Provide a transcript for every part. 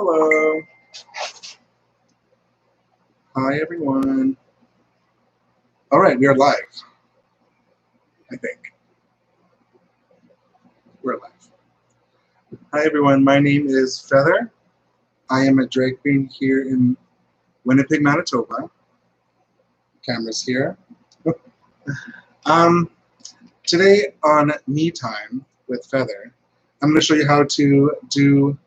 Hello. Hi, everyone. All right, we are live, I think. We're live. Hi, everyone. My name is Feather. I am a drag queen here in Winnipeg, Manitoba. Camera's here. um, Today on Me Time with Feather, I'm going to show you how to do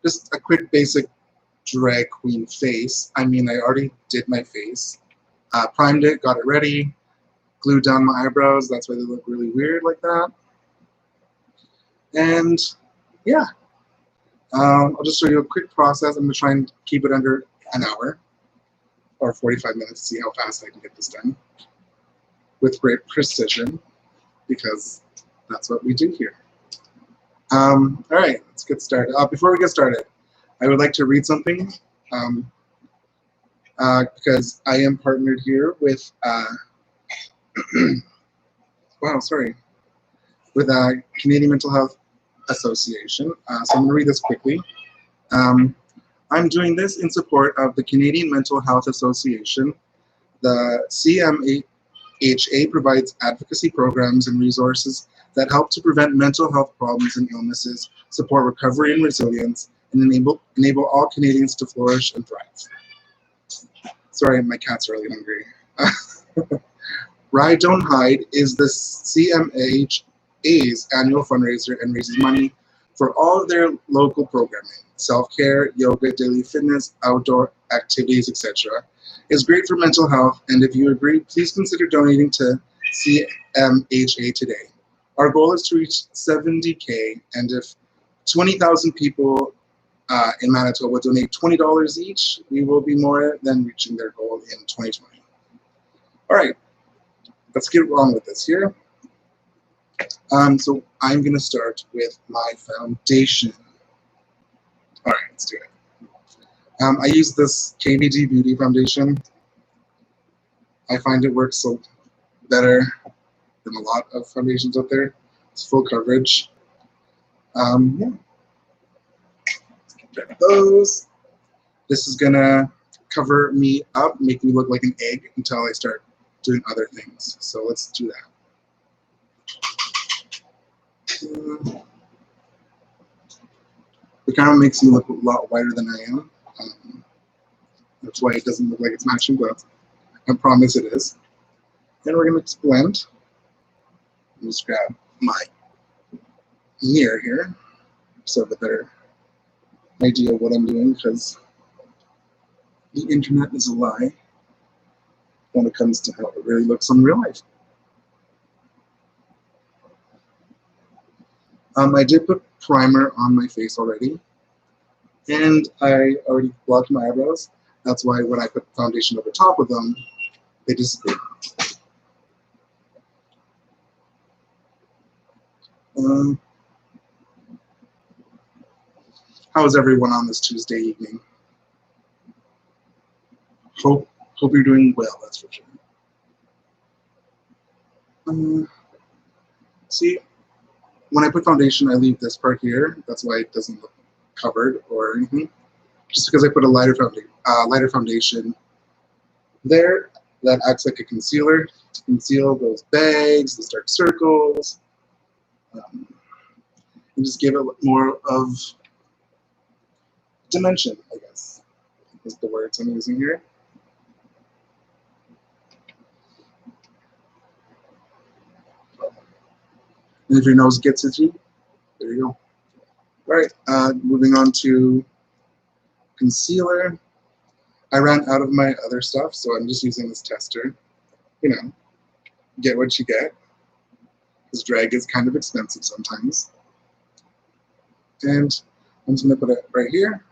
just a quick basic drag queen face. I already did my face. Primed it, got it ready, glued down my eyebrows. That's why they look really weird like that. And yeah, I'll just show you a quick process. I'm going to try and keep it under an hour or 45 minutes to see how fast I can get this done with great precision, because that's what we do here. All right, let's get started. Before we get started, I would like to read something because I am partnered here with with Canadian Mental Health Association. So I'm going to read this quickly. I'm doing this in support of the Canadian Mental Health Association. The CMHA provides advocacy programs and resources that help to prevent mental health problems and illnesses, support recovery and resilience, and enable all Canadians to flourish and thrive. Sorry, my cat's really hungry. Ride Don't Hide is the CMHA's annual fundraiser and raises money for all of their local programming, self-care, yoga, daily fitness, outdoor activities, etc. It's great for mental health, and if you agree, please consider donating to CMHA today. Our goal is to reach 70K, and if 20,000 people in Manitoba donate $20 each, we will be more than reaching their goal in 2020. All right, let's get on with this here. So I'm going to start with my foundation. All right, let's do it. I use this KVD Beauty foundation. I find it works so better than a lot of foundations out there. It's full coverage. Yeah. Let's get rid of those. This is gonna cover me up, make me look like an egg until I start doing other things. So let's do that. The camera makes me look a lot whiter than I am. That's why it doesn't look like it's matching, but I promise it is. Then we're going to blend. I'll just grab my mirror here so I have a better idea of what I'm doing, because the internet is a lie when it comes to how it really looks in real life. I did put primer on my face already, and I already blocked my eyebrows. That's why when I put foundation over top of them, they disappear. How's everyone on this Tuesday evening? Hope you're doing well, that's for sure. See, when I put foundation, I leave this part here. That's why it doesn't look covered or anything. Just because I put a lighter foundation there that acts like a concealer to conceal those bags, those dark circles, and just give it more of dimension, I guess, is the words I'm using here. And if your nose gets itchy, there you go. All right, moving on to concealer. I ran out of my other stuff, so I'm just using this tester. You know, get what you get, because drag is kind of expensive sometimes. And I'm just going to put it right here,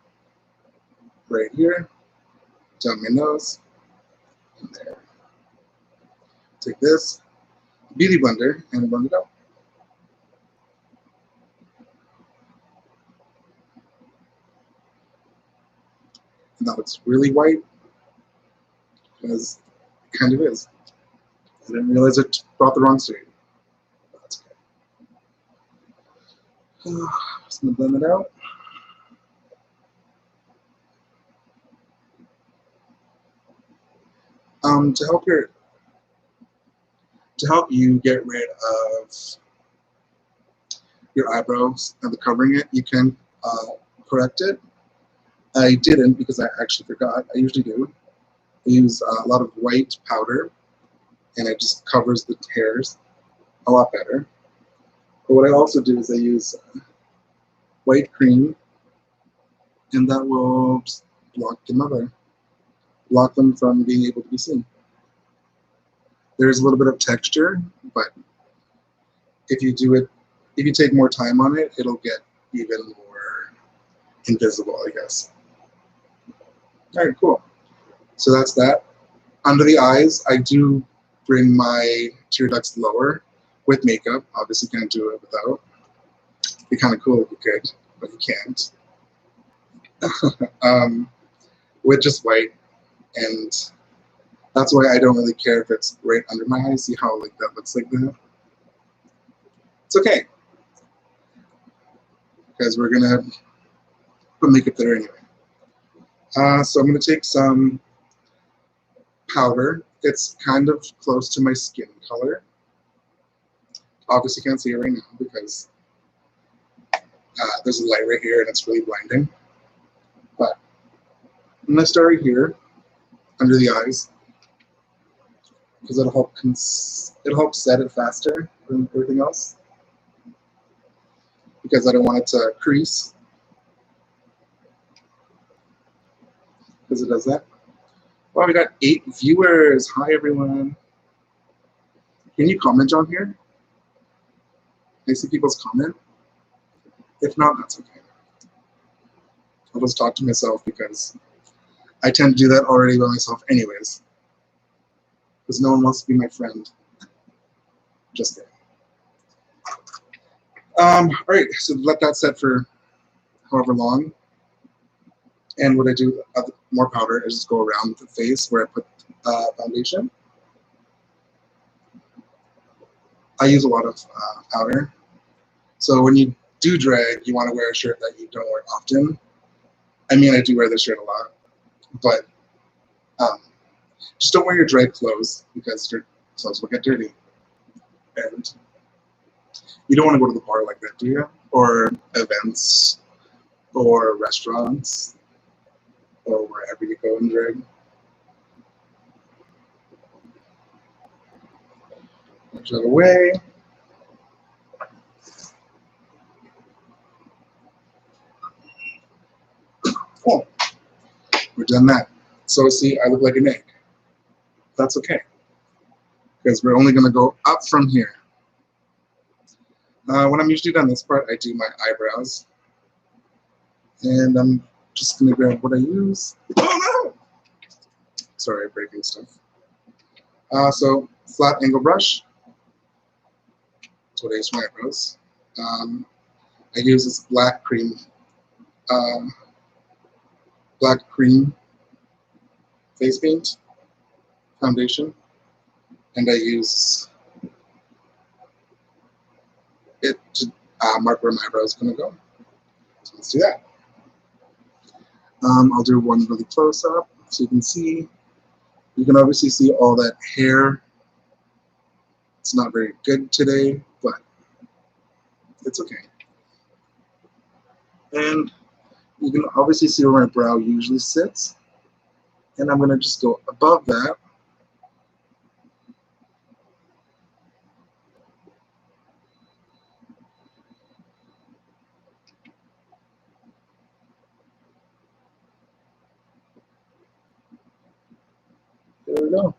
down my nose, and there. Take this beauty blender and blend it out. And that looks really white, because it kind of is. I didn't realize it brought the wrong shade. That's okay. Just going to blend it out. To help you get rid of your eyebrows and the covering it, you can correct it. I didn't because I actually forgot. I usually do. I use a lot of white powder, and it just covers the hairs a lot better. But what I also do is I use white cream, and that will just block them from being able to be seen. There's a little bit of texture, but if you take more time on it, it'll get even more invisible, I guess. All right, cool. So that's that. Under the eyes, I do bring my tear ducts lower with makeup. Obviously, can't do it without. It'd be kind of cool if you could, but you can't. um, with just white, and that's why I don't really care if it's right under my eyes. See how like that looks like that? It's okay because we're gonna put makeup there anyway. So I'm gonna take some powder. It's kind of close to my skin color. Obviously, can't see it right now because there's a light right here and it's really blinding. But I'm gonna start right here under the eyes because it'll help set it faster than everything else. Because I don't want it to crease because it does that. Well, we got 8 viewers. Hi, everyone. Can you comment on here? I see people's comment. If not, that's okay. I'll just talk to myself because I tend to do that already by myself anyways. Because no one wants to be my friend. Just kidding. All right, so let that set for however long. And what I do with more powder is just go around the face where I put foundation. I use a lot of powder. So when you do drag, you want to wear a shirt that you don't wear often. I mean, I do wear this shirt a lot, but just don't wear your drag clothes because your clothes will get dirty. And you don't want to go to the bar like that, do you? Or events, or restaurants, or wherever you go in drag. Push that away. Oh, we're done that. So see, I look like an egg. That's okay, because we're only going to go up from here. When I'm usually done this part, I do my eyebrows. And I'm just going to grab what I use. Oh no! Sorry, breaking stuff. So, flat angle brush. That's what I use for my eyebrows. I use this black cream face paint foundation. And I use it to mark where my eyebrow is going to go. So let's do that. I'll do one really close up so you can see. You can obviously see all that hair. It's not very good today, but it's okay. And you can obviously see where my brow usually sits. And I'm going to just go above that. There we go.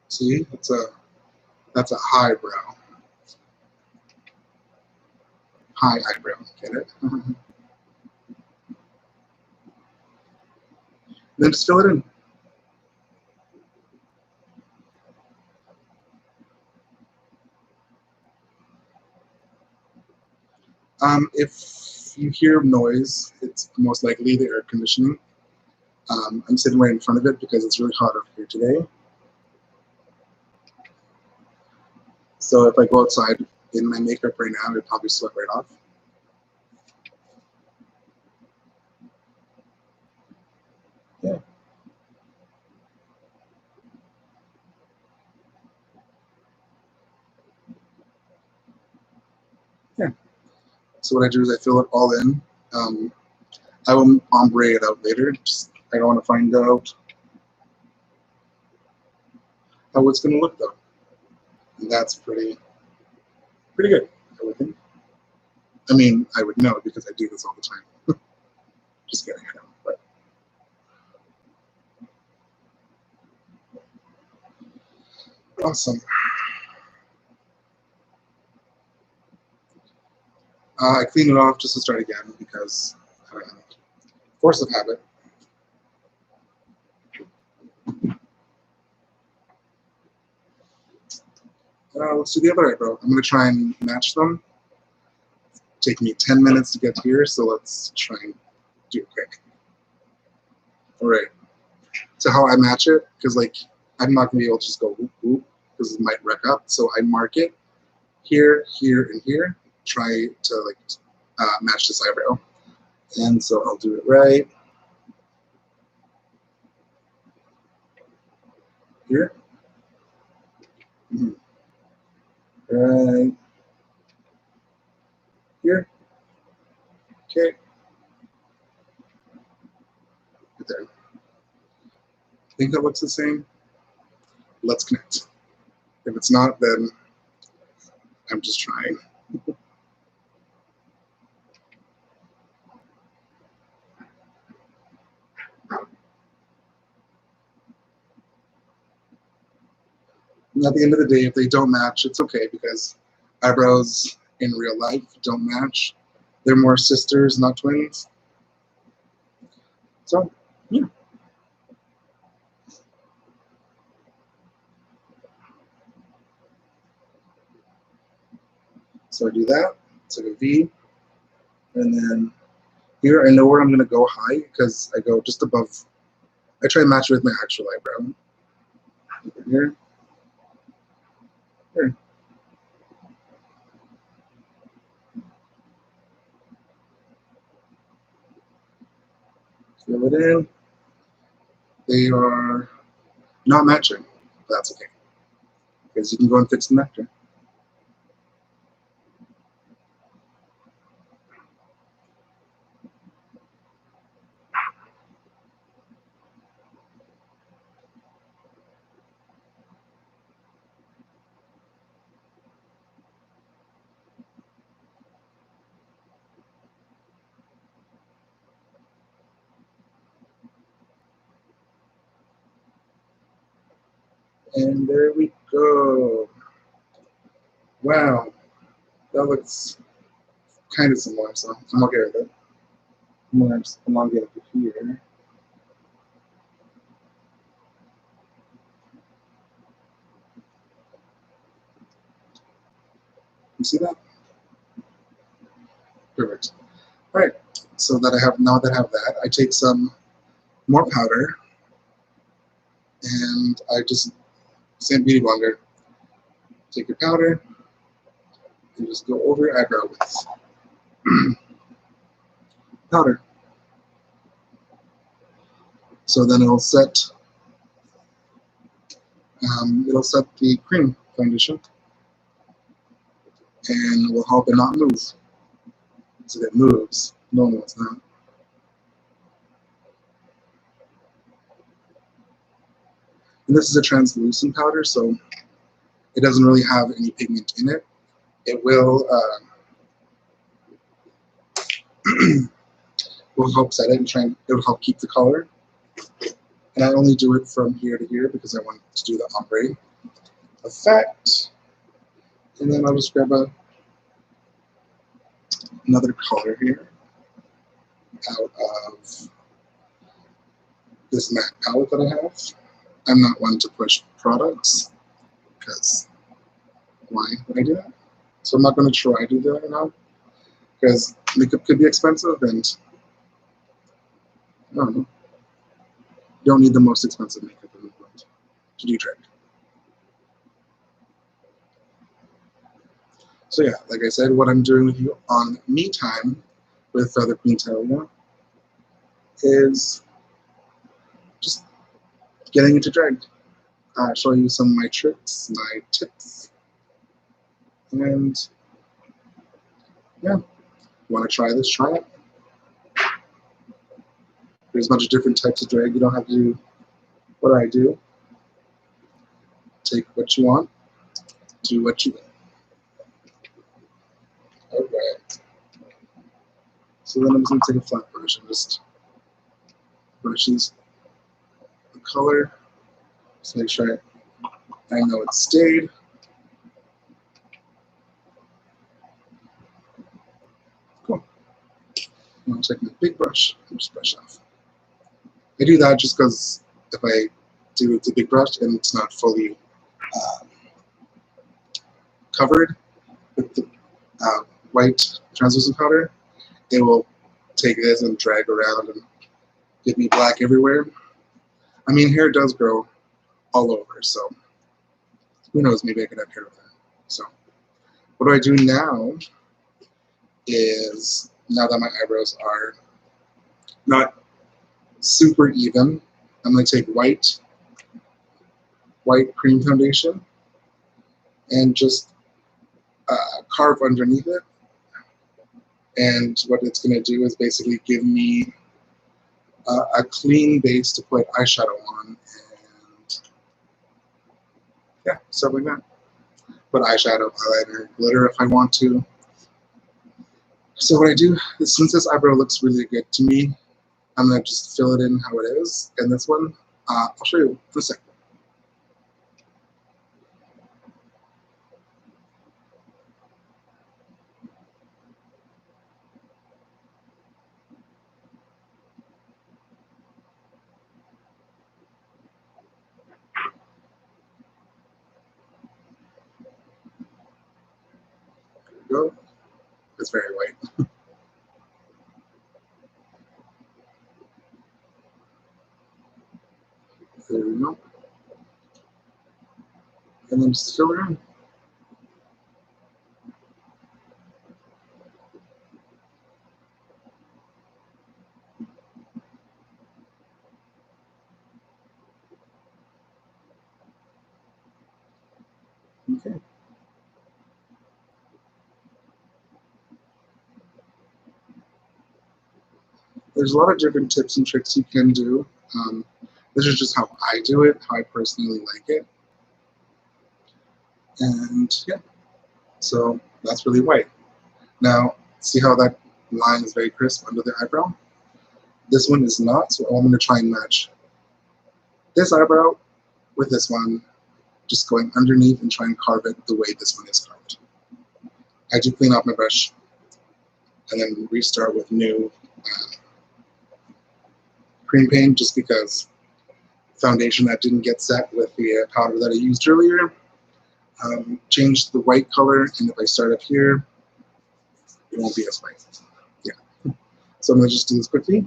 See, that's a high brow. High eyebrow, get it? Then just fill it in. If you hear noise, it's most likely the air conditioning. I'm sitting right in front of it because it's really hot over here today. So if I go outside in my makeup right now, it'd probably sweat right off. So what I do is I fill it all in. I will ombre it out later. I don't want to find out how it's going to look though. And that's pretty good, I would think. I mean, I would know because I do this all the time. Just kidding, I know. But awesome. I clean it off just to start again because I don't know. Force of habit. Let's do the other eyebrow. I'm going to try and match them. Take me 10 minutes to get here, so let's try and do it quick. All right. So how I match it, because like I'm not going to be able to just go whoop whoop because it might wreck up. So I mark it here, here, and here. Try to like match this eyebrow. And so I'll do it right here. Right here. Okay. Right there. Think that looks the same? Let's connect. If it's not, then I'm just trying. And at the end of the day, if they don't match, it's okay because eyebrows in real life don't match. They're more sisters, not twins. So, yeah. So I do that. It's like a V. And then here I know where I'm going to go high because I go just above. I try and match it with my actual eyebrow. Here. Here. Fill it in. They are not matching. That's okay because you can go and fix them after. And there we go. Wow, that looks kind of similar, so I'm okay with it. I'm going to just elongate it here. You see that? Perfect. All right. So that I have now that I have that, I take some more powder and I just same beauty blender. Take your powder and just go over your eyebrow with powder. So then it'll set the cream foundation and will help it not move. So if it moves, no one wants that. And this is a translucent powder, so it doesn't really have any pigment in it. It will will help set it and it will help keep the color. And I only do it from here to here because I want to do the ombre effect. And then I'll just grab another color here out of this matte palette that I have. I'm not one to push products because why would I do that? So I'm not going to try to do that now because makeup could be expensive and I don't know. You don't need the most expensive makeup in the world to do drag. So yeah, like I said, what I'm doing with you on me time with Feather Queen Talia is just getting into drag. Show you some of my tricks, my tips, and yeah, Want to try this? Try it. There's a bunch of different types of drag. You don't have to do what I do. Take what you want. Do what you want. Alright. So then I'm just going to take a flat brush and just brushes the color. Just make sure I know it stayed. Cool. Now I'll take my big brush and just brush off. I do that just because if I do the big brush and it's not fully covered with the white translucent powder, it will take this and drag around and give me black everywhere. I mean, hair does grow all over, so who knows, maybe I could have hair with that. So what do I do now is, now that my eyebrows are not super even, I'm going to take white cream foundation and just carve underneath it. And what it's going to do is basically give me a clean base to put eyeshadow on, and yeah, stuff like that. Put eyeshadow, eyeliner, glitter if I want to. So what I do is, since this eyebrow looks really good to me, I'm going to just fill it in how it is. And this one, I'll show you in a second. There we go. It's very white. There we go. And then just fill it in. Okay. There's a lot of different tips and tricks you can do. This is just how I do it, how I personally like it. And yeah, so that's really white. Now, see how that line is very crisp under the eyebrow? This one is not, so I'm going to try and match this eyebrow with this one, just going underneath and try and carve it the way this one is carved. I do clean off my brush and then restart with new cream paint, just because foundation that didn't get set with the powder that I used earlier changed the white color, and if I start up here, it won't be as white. Yeah. So I'm going to just do this quickly.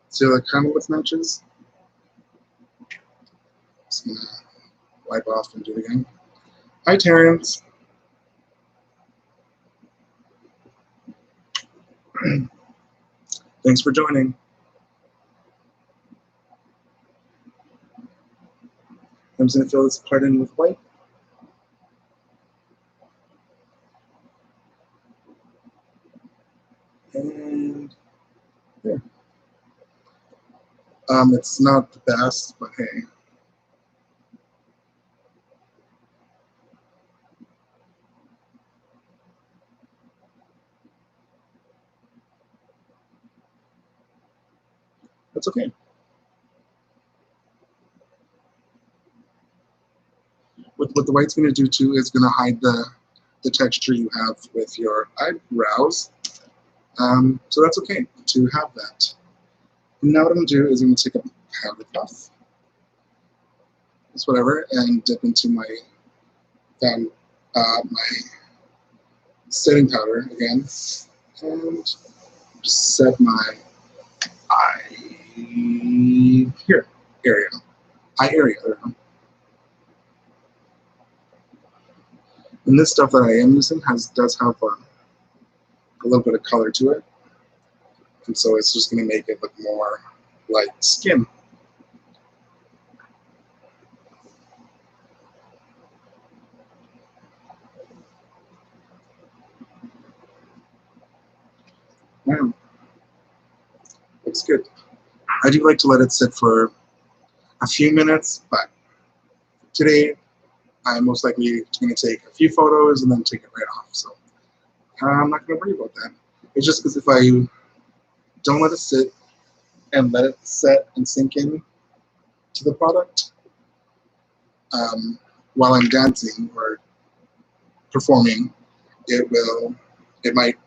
So that kind of what matches. Just going to wipe off and do it again. Hi, Terrence. Thanks for joining. I'm just going to fill this part in with white. And there. It's not the best, but hey. That's okay. What the white's going to do too is going to hide the texture you have with your eyebrows. So that's okay to have that. And now what I'm going to do is I'm going to take a powder puff, just whatever, and dip into my setting powder again, and just set my eyes. here area, eye area. There we go. And this stuff that I am using does have a little bit of color to it, and so it's just going to make it look more like skin. Wow, looks good. I do like to let it sit for a few minutes, but today I'm most likely going to take a few photos and then take it right off. So I'm not going to worry about that. It's just because if I don't let it sit and let it set and sink in to the product while I'm dancing or performing, it might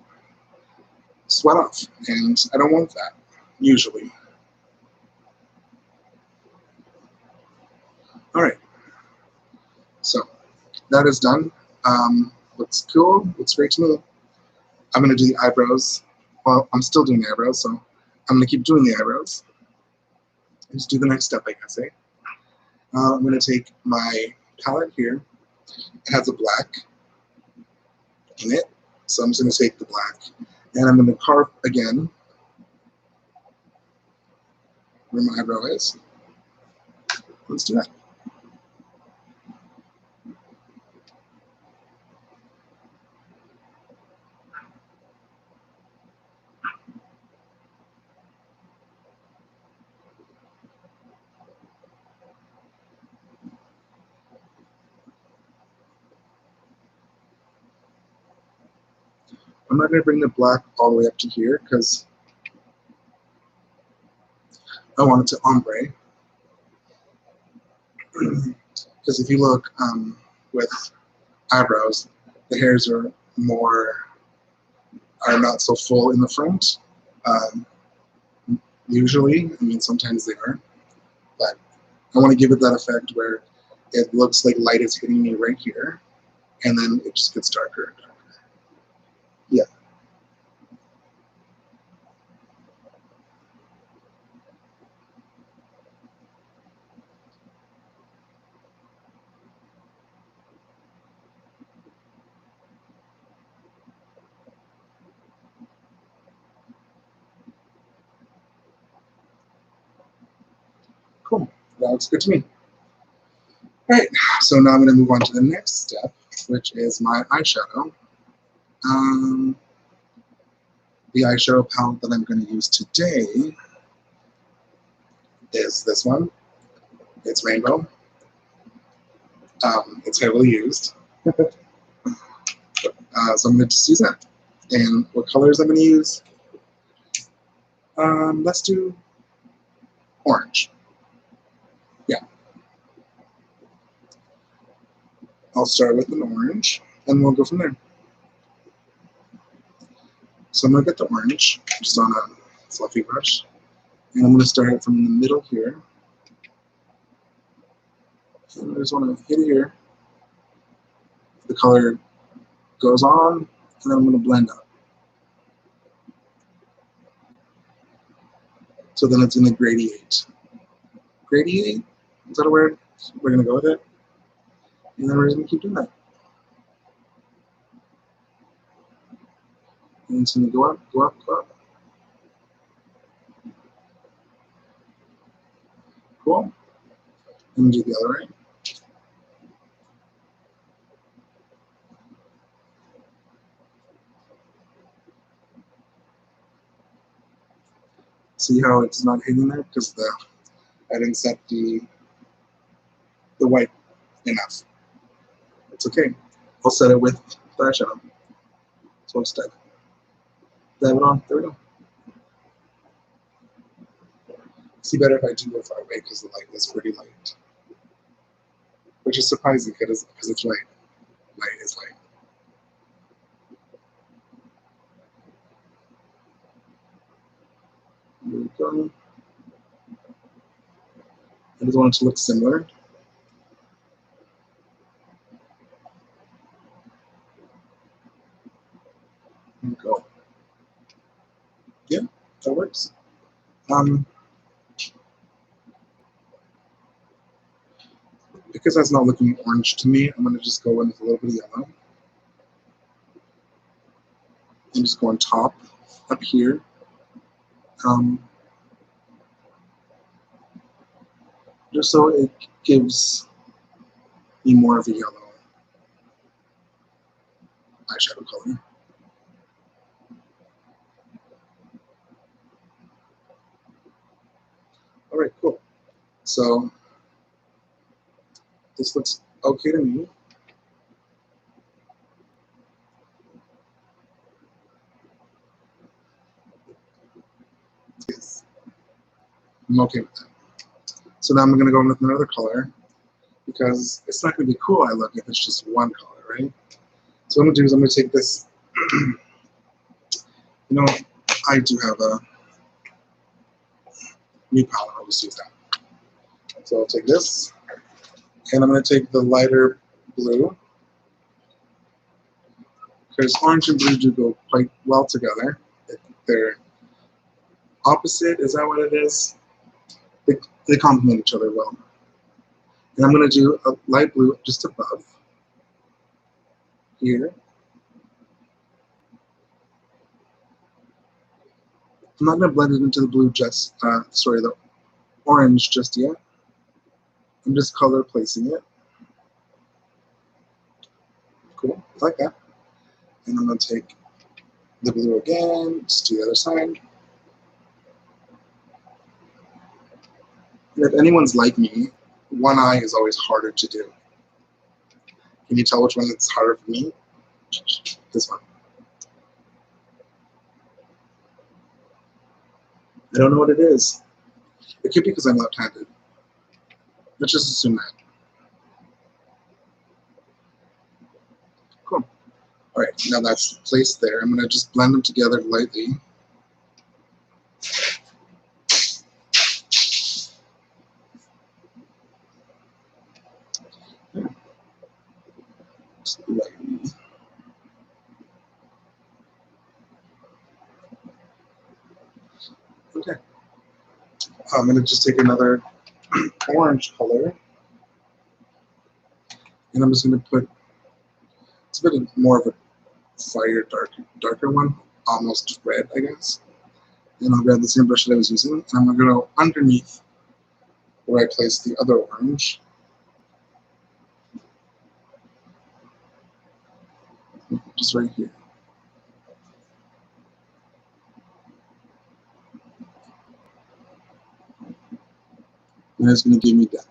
sweat off, and I don't want that usually. All right, so that is done. Looks cool. Looks great to me. I'm gonna do the eyebrows. Well, I'm still doing the eyebrows, so I'm gonna keep doing the eyebrows. Let's do the next step, I guess. I'm gonna take my palette here. It has a black in it, so I'm just gonna take the black, and I'm gonna carve again where my eyebrow is. Let's do that. I'm not going to bring the black all the way up to here because I want it to ombre. Because if you look with eyebrows, the hairs are not so full in the front. Um, Usually, I mean sometimes they are, but I want to give it that effect where it looks like light is hitting me right here, and then it just gets darker and darker. Yeah. Cool. That looks good to me. All right, so now I'm going to move on to the next step, which is my eyeshadow. The eyeshadow palette that I'm going to use today is this one. It's rainbow. It's heavily used. So I'm going to just use that. And what colors I'm going to use? Let's do orange. Yeah, I'll start with an orange, and we'll go from there. So I'm going to get the orange, just on a fluffy brush, and I'm going to start it from the middle here. And I just want to hit it here. The color goes on, and then I'm going to blend up. So then it's going to gradiate. Gradiate? Is that a word? We're going to go with it. And then we're just going to keep doing that. And it's going to go up, go up, go up. Cool. And do the other way. See how it's not hitting there because I didn't set the white enough. It's okay. I'll set it with the eyeshadow. So instead, dab it on. There we go. See better if I do go far away because the light is pretty light, which is surprising because it's light. Light is light. There we go. I just want it to look similar. There we go. Yeah, that works. because that's not looking orange to me, I'm going to just go in with a little bit of yellow. And just go on top, up here. Just so it gives me more of a yellow eyeshadow color. Alright, cool. So this looks okay to me. Yes. I'm okay with that. So now I'm going to go in with another color because it's not going to be cool I look if it's just one color, right? So what I'm going to do is I'm going to take this, you know, I do have a new palette, I'll just use that. So I'll take this, and I'm going to take the lighter blue, because orange and blue do go quite well together. They're opposite, is that what it is? They complement each other well. And I'm going to do a light blue just above here. I'm not going to blend it into the blue the orange just yet. I'm just color placing it. Cool, like that. And I'm going to take the blue again, just do the other side. And if anyone's like me, one eye is always harder to do. Can you tell which one is harder for me? This one. I don't know what it is. It could be because I'm left-handed. Let's just assume that. Cool. All right, now that's placed there. I'm going to just blend them together lightly. Okay. I'm going to just take another orange color, and I'm just going to put, it's a bit more of a fire darker one, almost red, I guess. And I'll grab the same brush that I was using, and I'm going to go underneath where I placed the other orange. Just right here. And it's going to give me depth.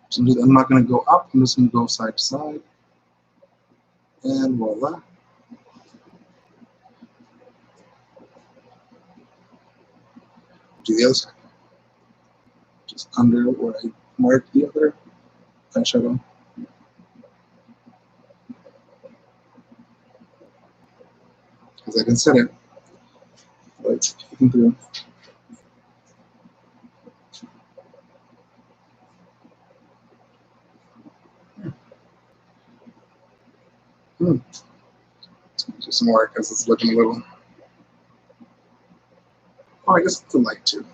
So I'm not going to go up, I'm just going to go side to side. And voila. Do the other side. Just under where I marked the other eyeshadow. Because I can set it. But it's peeking through. Let's do some more because it's looking a little. Oh, I guess it's a light too.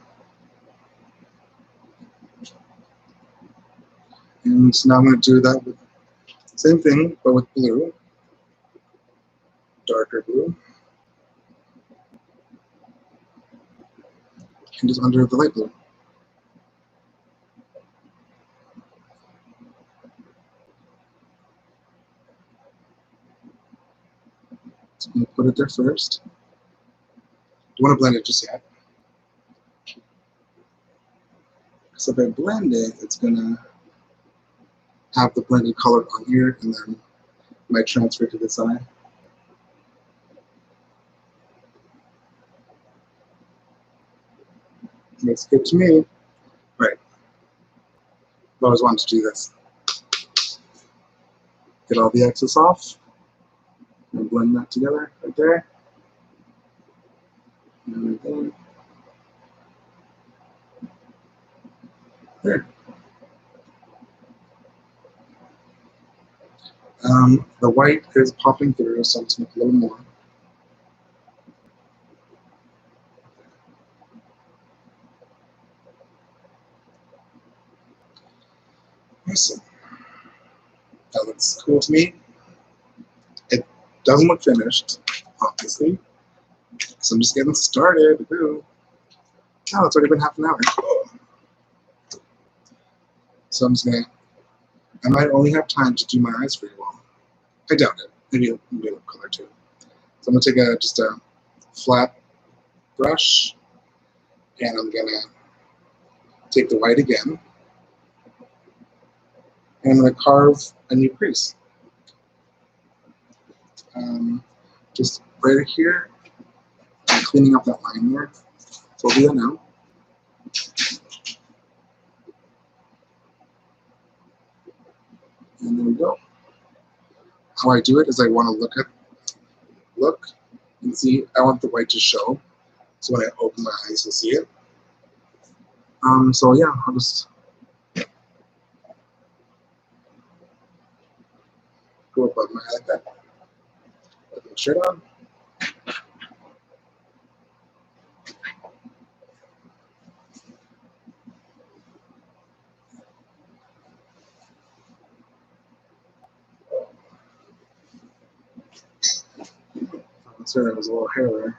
And so now I'm going to do that with the same thing, but with blue, darker blue, and just under the light blue. So I'm going to put it there first. Don't want to blend it just yet. Because if I blend it, it's going to have the blended color on here, and then it might transfer to the side. Looks good to me. Right. I've always wanted to do this. Get all the excess off. And blend that together right there. And right there. There. The white is popping through, so I'm just going to make a little more. Awesome. That looks cool to me. It doesn't look finished, obviously, so I'm just getting started. Ooh. Oh, it's already been half an hour. So I'm just gonna. I might only have time to do my eyes pretty well. I doubt it. Maybe a little color too. So I'm gonna take just a flat brush, and I'm gonna take the white again, and I'm gonna carve a new crease. Just right here, cleaning up that line there. So I'll do that now. And there we go. How I do it is I want to look and see. I want the white to show. So when I open my eyes, you'll see it. So yeah, I'll just go above my eye like that. Put my shirt on. Sorry, there was a little hair there.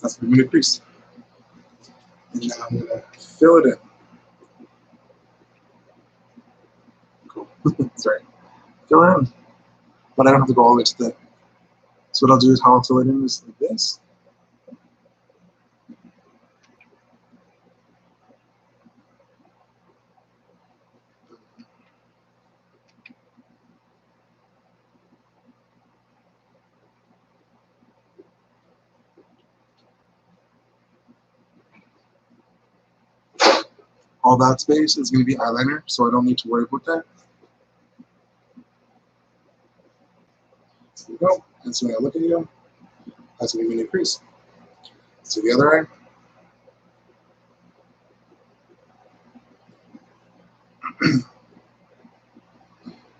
That's the new crease. And now I'm gonna fill it in. Cool. Sorry. Fill it in. But I don't have to go all the way to the. So what I'll do is how I'll fill it in is like this. All that space is going to be eyeliner, so I don't need to worry about that. There we go. And so when I look at you, that's going to be a new crease. So the other eye.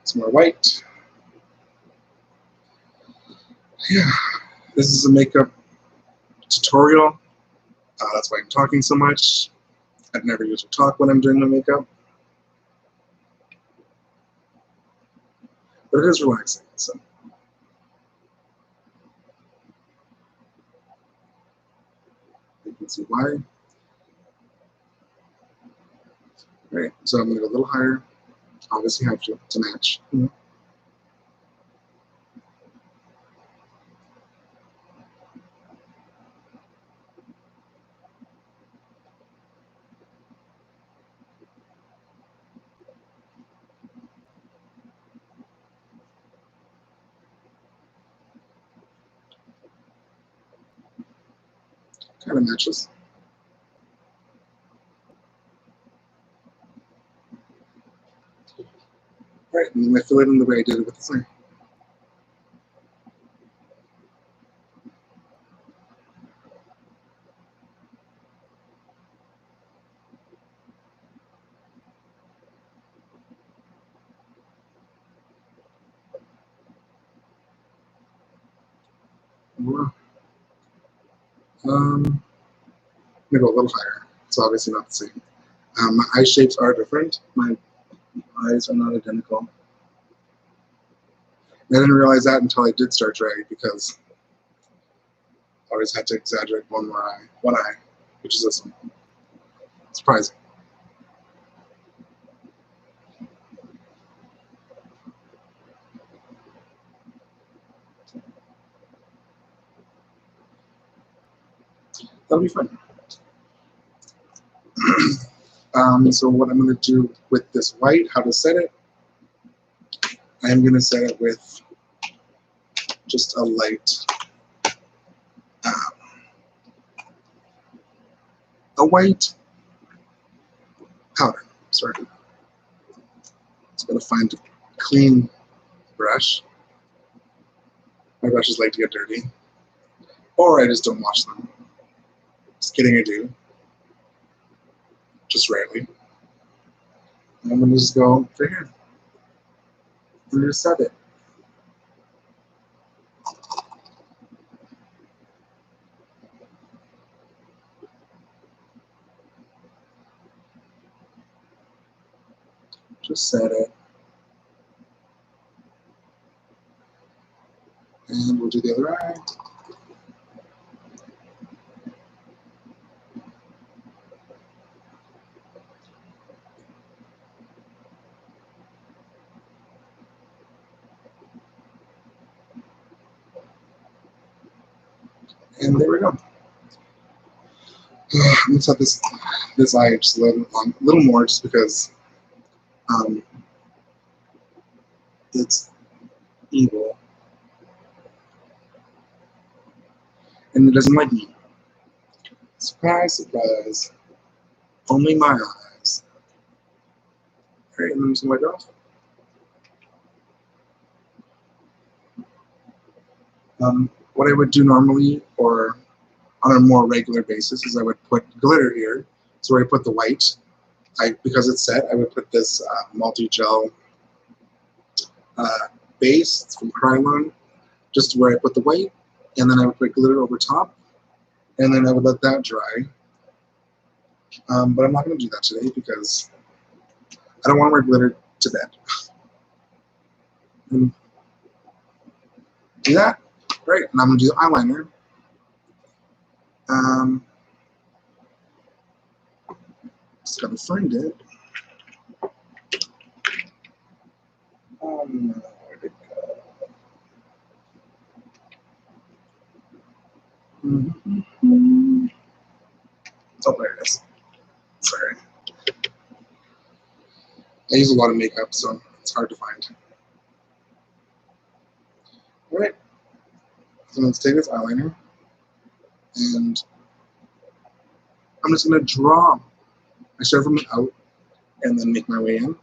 Some more white. Yeah, this is a makeup tutorial. That's why I'm talking so much. I'd never usually talk when I'm doing my makeup. But it is relaxing, so. You can see why. All right, so I'm going to go a little higher. Obviously have to match. Kind of matches. All right, and then I fill it in the way I did it with the sign. I'm going to go a little higher. It's obviously not the same. My eye shapes are different. My eyes are not identical. I didn't realize that until I did start trying because I always had to exaggerate one eye, which is this one. Surprising. That'll be fun. So what I'm going to do with this white, how to set it, I'm going to set it with just a light, a white powder. Sorry. Just going to find a clean brush. My brushes like to get dirty. Or I just don't wash them. Just kidding, I do. Just rarely. And I'm going to just go for here. And just set it. just set it. And we'll do the other eye. And there we go. I'm gonna set this eye just a little more, just because it's evil and it doesn't like me. Surprise, surprise! Only my eyes. All right, and I'm just gonna wipe it off. What I would do normally, or on a more regular basis, is I would put glitter here. So where I put the white, because it's set, I would put this multi-gel base. It's from Krylon, just where I put the white, and then I would put glitter over top, and then I would let that dry. But I'm not going to do that today because I don't want to wear glitter to bed. Do that. Right, and I'm going to do the eyeliner. Just got to find it. Oh no, where'd it go? Oh, there it is. Sorry. I use a lot of makeup, so it's hard to find. Alright, so let's take this eyeliner, and I'm just going to draw. I start from out and then make my way in.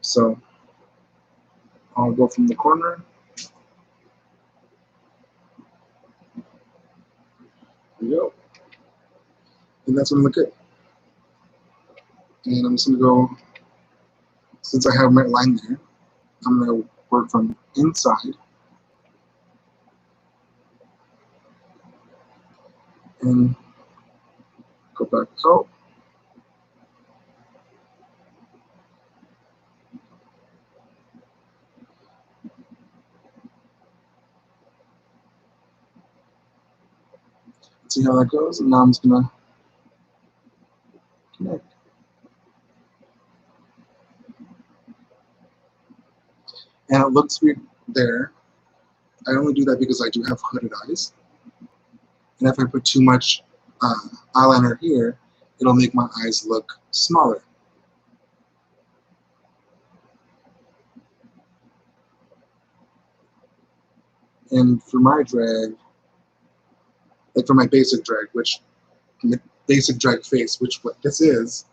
So I'll go from the corner. There we go. And that's going to look good. And I'm just going to go, since I have my line there, I'm going to work from inside and go back out. See how that goes, and now I'm just going to connect. And it looks weird there. I only do that because I do have hooded eyes. And if I put too much eyeliner here, it'll make my eyes look smaller. And for my drag, like for my basic drag, basic drag face, which what this is,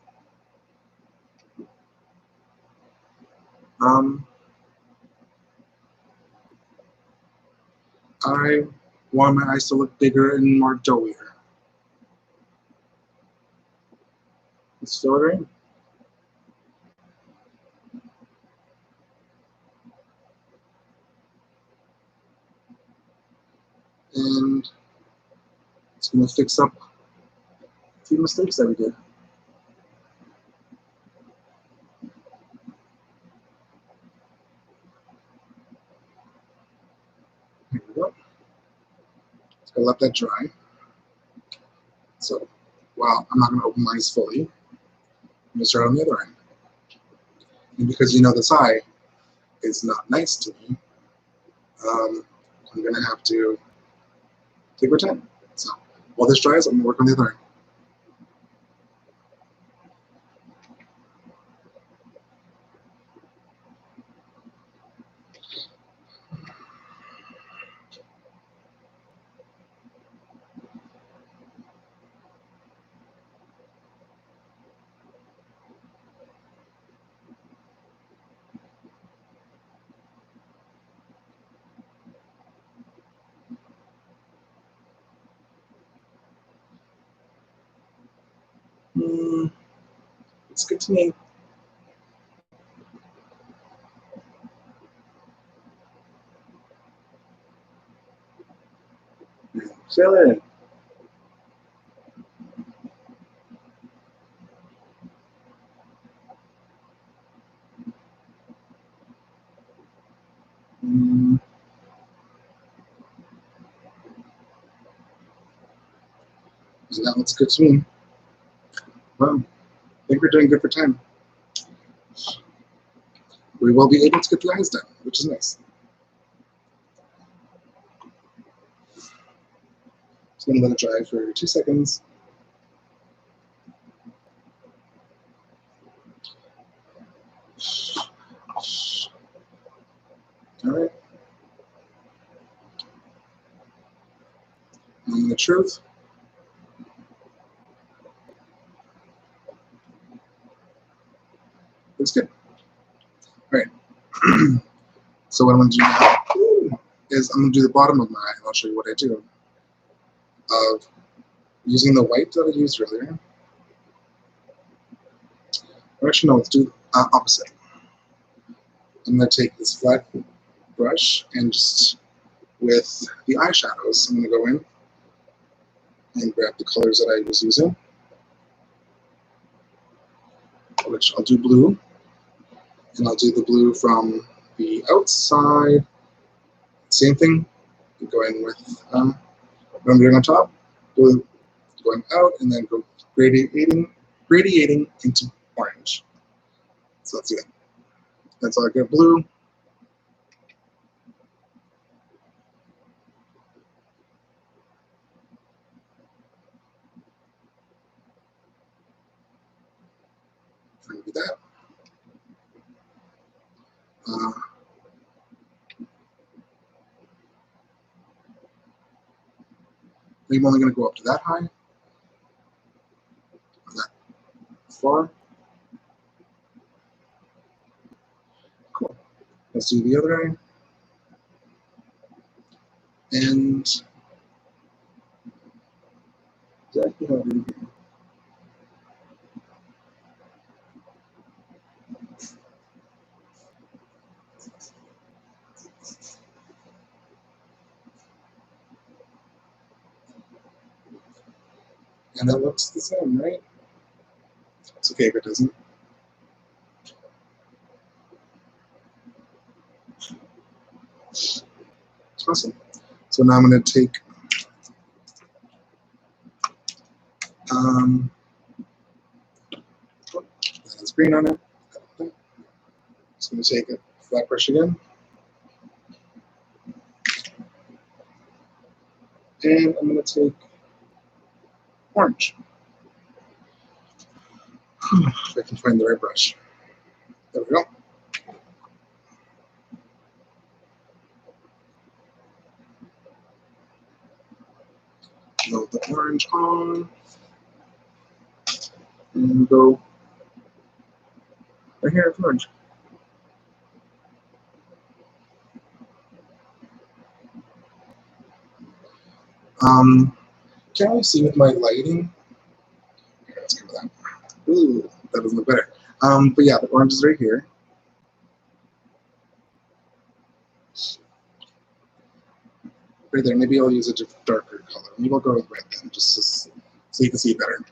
I want my eyes to look bigger and more doughier. Let's fill it in. And it's going to fix up a few mistakes that we did. Here we go. Just going to let that dry. So, while I'm not going to open my eyes fully, I'm going to start on the other end. And because you know this eye is not nice to me, I'm going to have to take my time. So, while this dries, I'm going to work on the other end. It's good to me. Fill it. And that looks good to me. Well, I think we're doing good for time. We will be able to get the eyes done, which is nice. Just going to let it dry for 2 seconds. All right. And the truth. Looks good. All right. So what I'm going to do now is I'm going to do the bottom of my eye, and I'll show you what I do. Of using the white that I used earlier. Or actually, no, let's do opposite. I'm going to take this flat brush and just with the eyeshadows, I'm going to go in and grab the colors that I was using, which I'll do blue, and I'll do the blue from the outside. Same thing, go in with what I'm doing on top, blue going out, and then go radiating into orange. So let's do that. That's all I get blue. And do that. I'm only going to go up to that high, that far. Cool. Let's do the other eye. And exactly how I do here. And that looks the same, right? It's okay if it doesn't. It's awesome. So now I'm going to take that has green on it. So I'm going to take a flat brush again. And I'm going to take orange. If I can find the right brush. There we go. Load the orange on. And go right here for orange. Can't really see with my lighting. Here, let's go with that. Ooh, that doesn't look better. But yeah, the orange is right here. Right there. Maybe I'll use a darker color. Maybe I'll go with red then, just so you can see it better.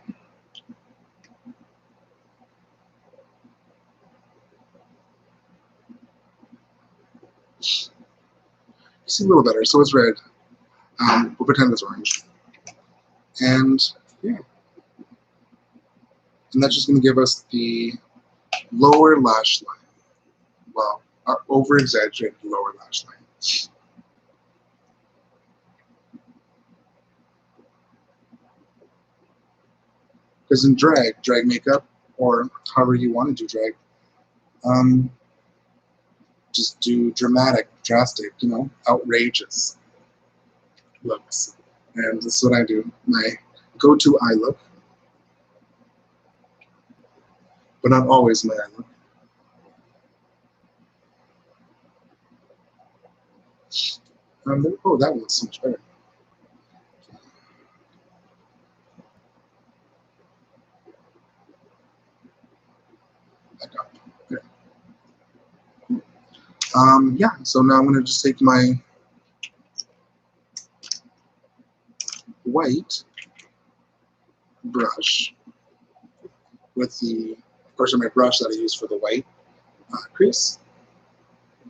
You see a little better. So it's red. We'll pretend it's orange. And yeah. And that's just going to give us the lower lash line. Well, our over-exaggerated lower lash line. Because in drag makeup, or however you want to do drag, just do dramatic, drastic, outrageous looks. And this is what I do. My go-to eye look, but not always my eye look. Oh, that one looks so much better. Back up. There. Yeah, so now I'm going to just take my white brush with the, of course, my brush that I use for the white crease.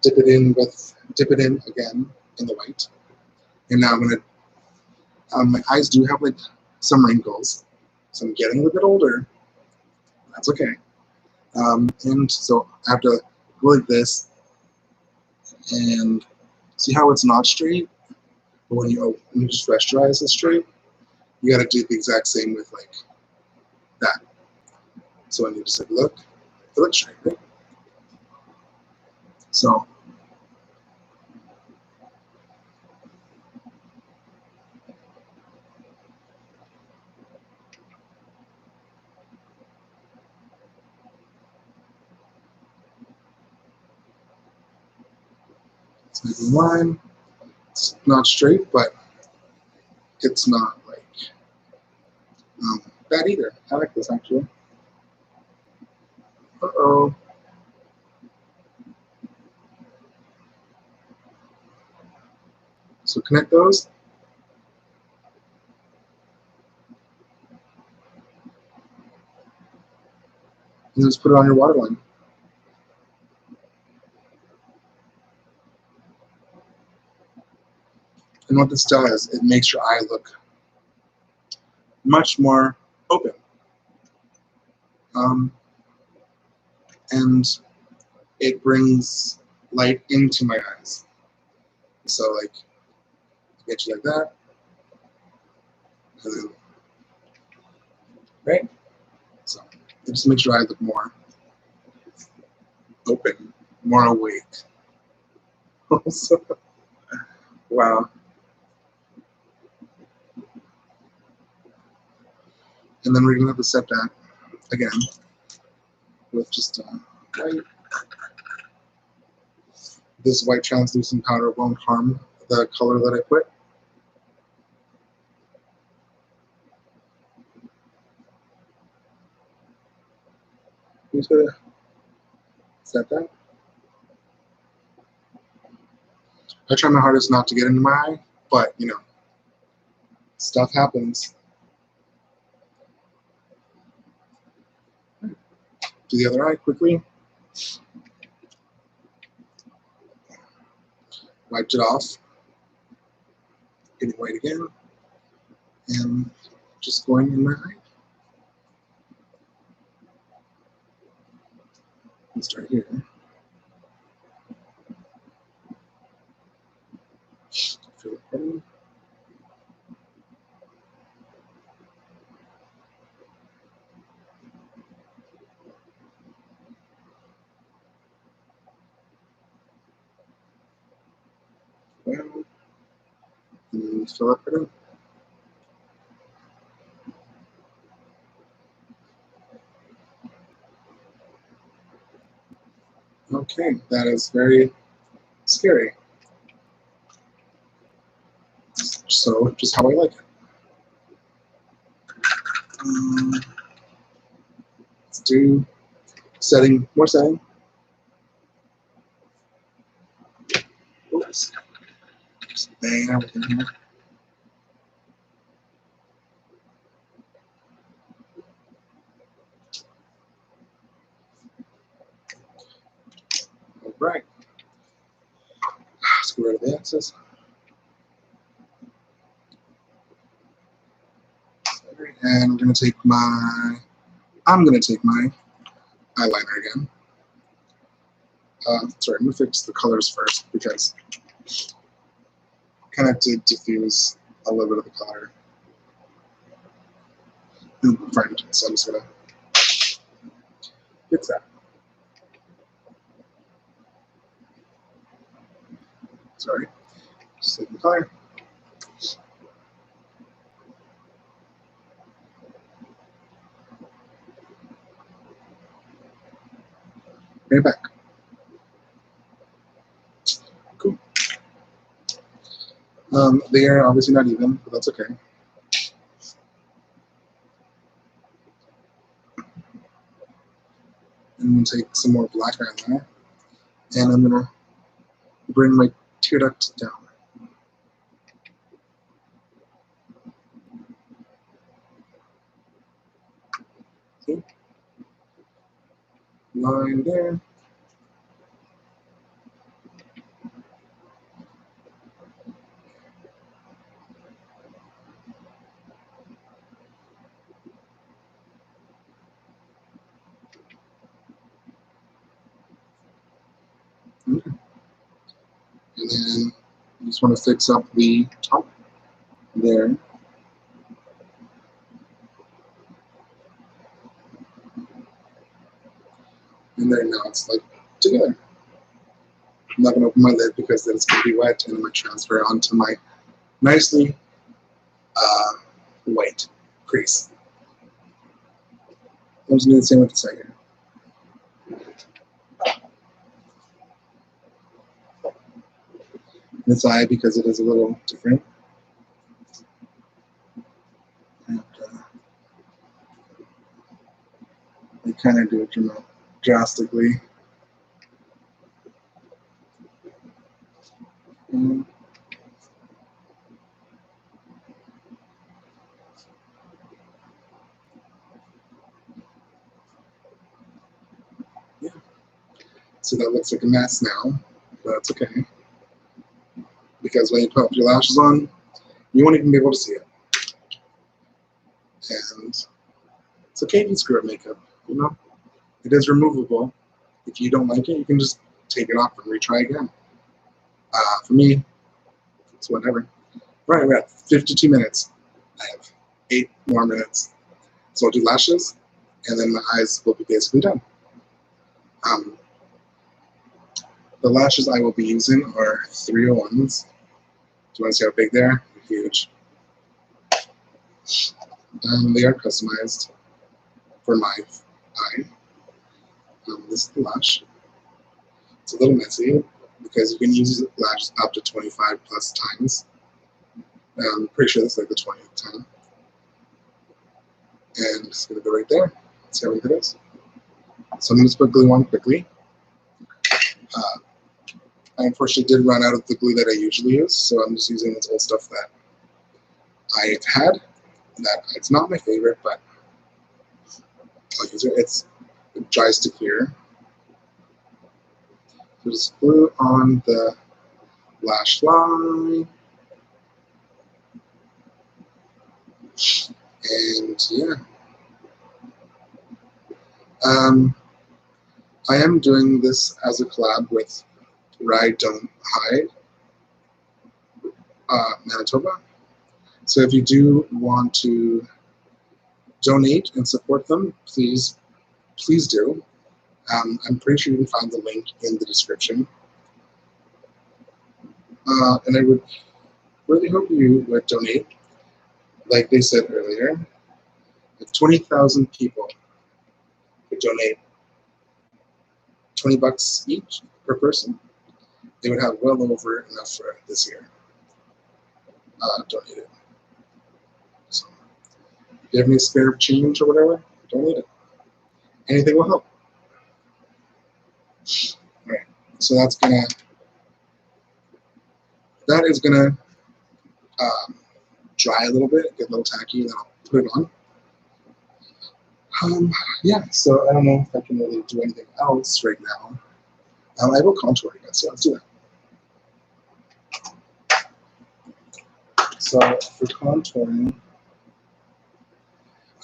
Dip it in again in the white. And now I'm going to, my eyes do have like some wrinkles. So I'm getting a little bit older. That's okay. And so I have to go like this, and see how it's not straight? But when you just rest your eyes, it's straight. You got to do the exact same with like that. So when you just like look, it looks straight, right? So it's making line. It's not straight, but it's not like bad either. I like this actually. Uh-oh. So connect those. And just put it on your waterline. And what this does, it makes your eye look much more open. And it brings light into my eyes. So like, get you like that, and then, right? So it just makes your eye look more open, more awake. So, wow. And then we're gonna have to set that again with just white. This white translucent powder won't harm the color that I put. I'm just gonna set that. I try my hardest not to get into my eye, but you know, stuff happens. Do the other eye quickly. Wiped it off. Getting white again. And just going in my eye. Let's start here. Feel it pretty. Well, and fill it pretty. Okay, that is very scary. So, just how I like it. Let's do setting, more setting. Oops. Just bang everything here. All right. Let's get rid of the excess. And I'm gonna take my eyeliner again. Sorry, I'm gonna fix the colors first because I kind of have to diffuse a little bit of the color. So I'm just gonna fix that. Sorry. Just take the color. Bring it back. Cool. They are obviously not even, but that's okay. And I'm gonna take some more black eyeliner, and I'm gonna bring my tear duct down. See? Line there. And then you just want to fix up the top there. And there, now it's like together. I'm not going to open my lid because then it's going to be wet, and I'm going to transfer onto my nicely white crease. I'm just doing the same with the side here. This eye, because it is a little different. And, they kind of do it, drastically. And yeah. So that looks like a mess now, but that's okay. Because when you put your lashes on, you won't even be able to see it. And it's okay if you screw up makeup, It is removable. If you don't like it, you can just take it off and retry again. For me, it's whatever. Right, we're at 52 minutes. I have 8 more minutes. So I'll do lashes, and then my eyes will be basically done. The lashes I will be using are 301s. Do you want to see how big they are? They're huge. They are customized for my eye. This is the lash. It's a little messy because you can use lashes up to 25 plus times. I'm pretty sure this is like the 20th time. And it's going to go right there. See how big it is? So I'm going to put glue on quickly. I unfortunately did run out of the glue that I usually use, so I'm just using this old stuff that I've had. That it's not my favorite, but I'll use it. It dries to clear. So just glue on the lash line. And yeah. I am doing this as a collab with Ride Don't Hide, Manitoba. So if you do want to donate and support them, please do. I'm pretty sure you can find the link in the description. And I would really hope you would donate. Like they said earlier, if 20,000 people could donate $20 each per person, they would have well over enough for this year donated. So if you have any spare change or whatever, donate it. Anything will help. All right, so that is gonna dry a little bit, get a little tacky, and then I'll put it on. Yeah, so I don't know if I can really do anything else right now. I will contour again, so let's do that. So for contouring,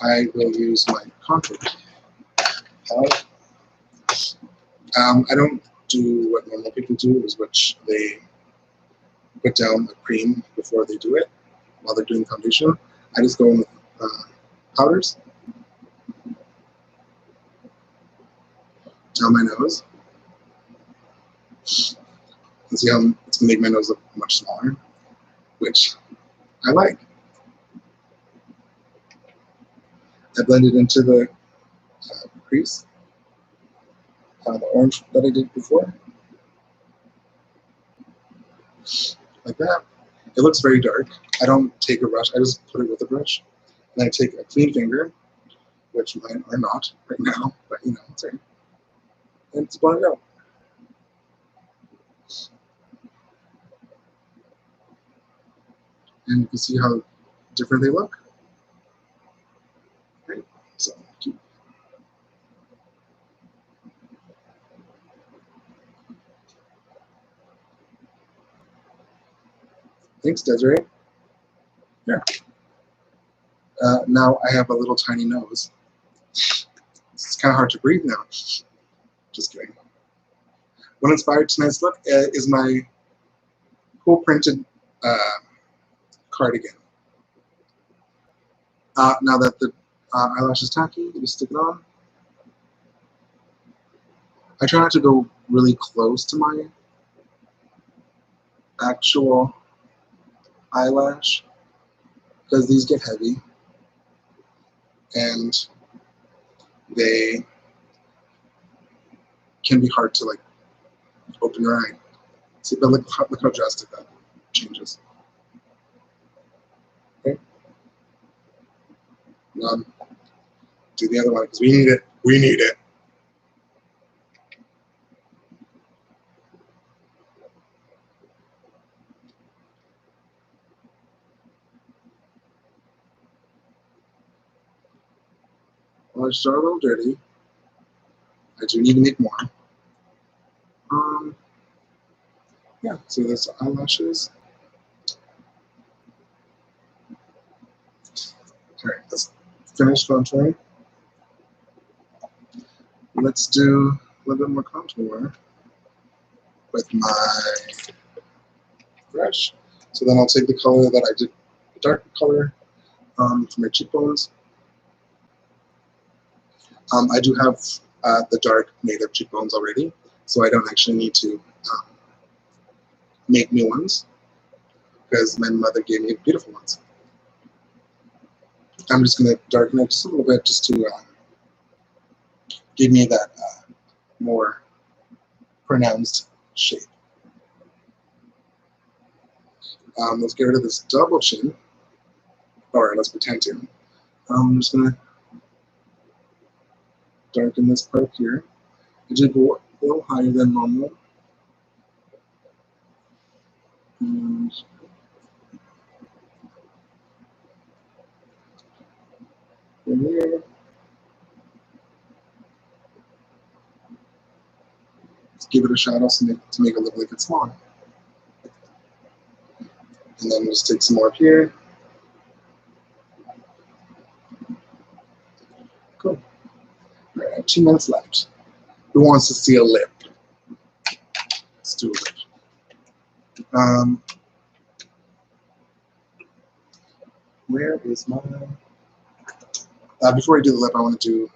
I will use my contour palette. I don't do what normal people do, is which they put down the cream before they do it while they're doing foundation. I just go in with powders down my nose. And see how it's going to make my nose look much smaller, which I like. I blend it into the crease, the orange that I did before, like that. It looks very dark. I don't take a brush, I just put it with a brush. And I take a clean finger, which mine are not right now, but it's right. And it's blend it out. And you can see how different they look. Right? So keep. Thanks, Desiree. Yeah. Now I have a little tiny nose. It's kind of hard to breathe now. Just kidding. What inspired tonight's look is my cool printed cardigan. Now that the eyelash is tacky, you stick it on. I try not to go really close to my actual eyelash because these get heavy and they can be hard to like open your eye. See, but look how drastic that changes. Okay. Do the other one because we need it. We need it. Well, it's still a little dirty. I do need to make more. Yeah, so that's the eyelashes. Alright, let's finish contouring. Let's do a little bit more contour with my brush. So then I'll take the color that I did, the dark color for my cheekbones. I do have the dark native cheekbones already, so I don't actually need to make new ones because my mother gave me beautiful ones. I'm just going to darken it just a little bit just to give me that more pronounced shape. Let's get rid of this double chin. Alright, let's pretend to. I'm just going to darken this part here. I did go a little higher than normal. And here. Let's give it a shadow to make it look like it's small. And then we'll just take some more up here. Cool. All right, I have 2 minutes left. Who wants to see a lip? Let's do a lip. Where is my... before I do the lip, I want to do...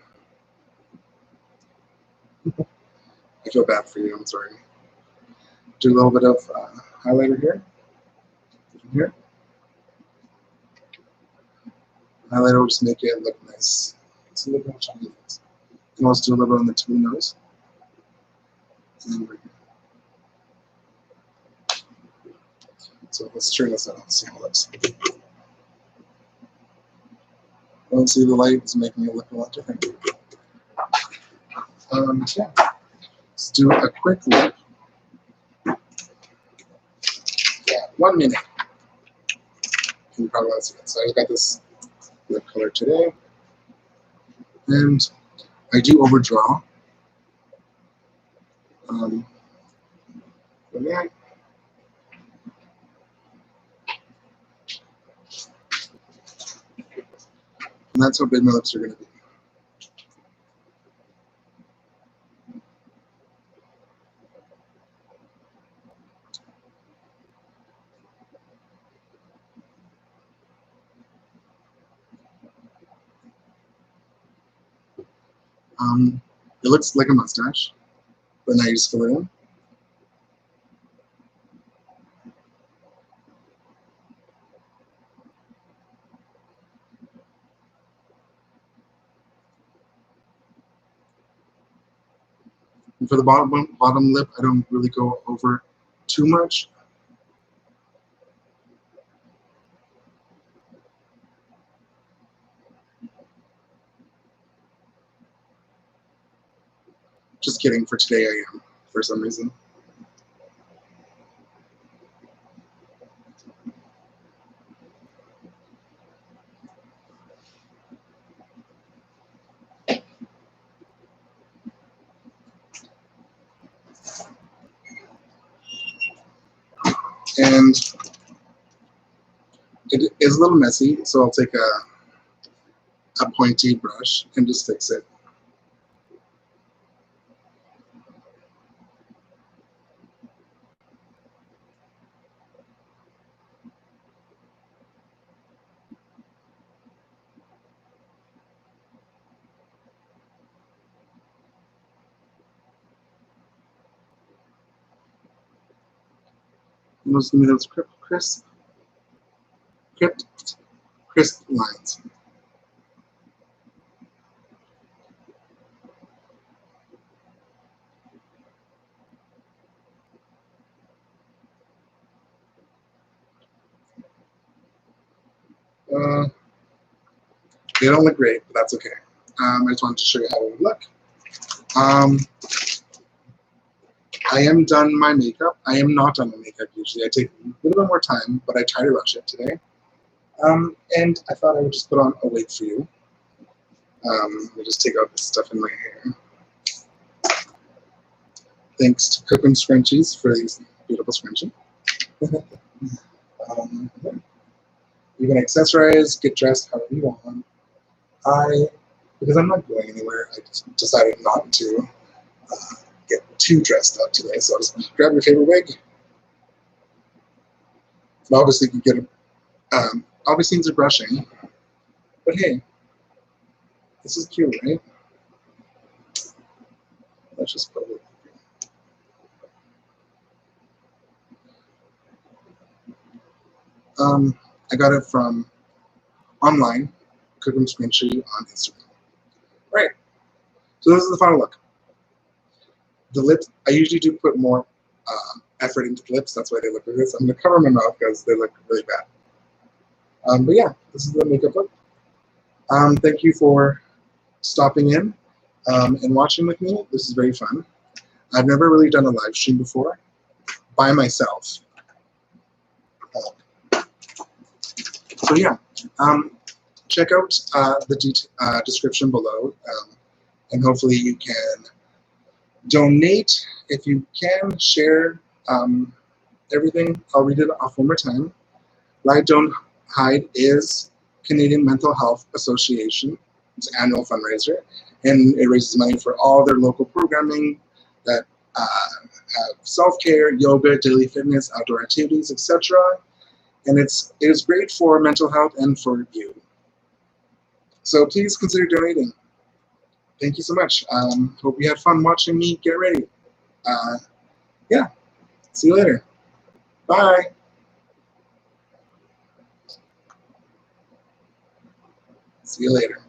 I feel bad for you, I'm sorry. Do a little bit of highlighter here. Here. Highlighter will just make it look nice. It's a little bit shiny. You can also do a little bit on the tip of the nose. And right here. So let's turn this on and see how it looks. Well, see, the light is making it look a lot different. Yeah. Let's do a quick lip. Yeah, 1 minute. You probably want to see it. So I got this lip color today. And I do overdraw. For that. And that's how big my lips are going to be. It looks like a mustache, but now you just fill it in. And for the bottom lip, I don't really go over too much. Just kidding, for today I am, for some reason. And it is a little messy, so I'll take a pointy brush and just fix it. give me those crisp lines. Uh, they don't look great, but that's okay. I just wanted to show you how they would look. I am done my makeup. I am not done my makeup usually. I take a little bit more time, but I try to rush it today. And I thought I would just put on a wig for you. Let me just take out this stuff in my hair. Thanks to Cook and Scrunchies for these beautiful scrunchies. Yeah. You can accessorize, get dressed however you want. Because I'm not going anywhere, I just decided not to get too dressed up today. So I'll just grab your favorite wig. And obviously, you can get obviously needs a brushing, but hey, this is cute, right? Let's just put it. I got it from online, Cook and Scrunchie on Instagram. Right. So this is the final look. The lips, I usually do put more effort into the lips. That's why they look like this. I'm going to cover my mouth because they look really bad. But yeah, this is the makeup look. Thank you for stopping in and watching with me. This is very fun. I've never really done a live stream before by myself. So yeah, check out the description below, and hopefully you can donate if you can. Share everything. I'll read it off one more time. Lie Don't Hide is Canadian Mental Health Association's annual fundraiser, and it raises money for all their local programming that have self-care, yoga, daily fitness, outdoor activities, etc. And it is great for mental health and for you. So please consider donating. Thank you so much. Hope you had fun watching me get ready. Yeah, see you later. Bye. See you later.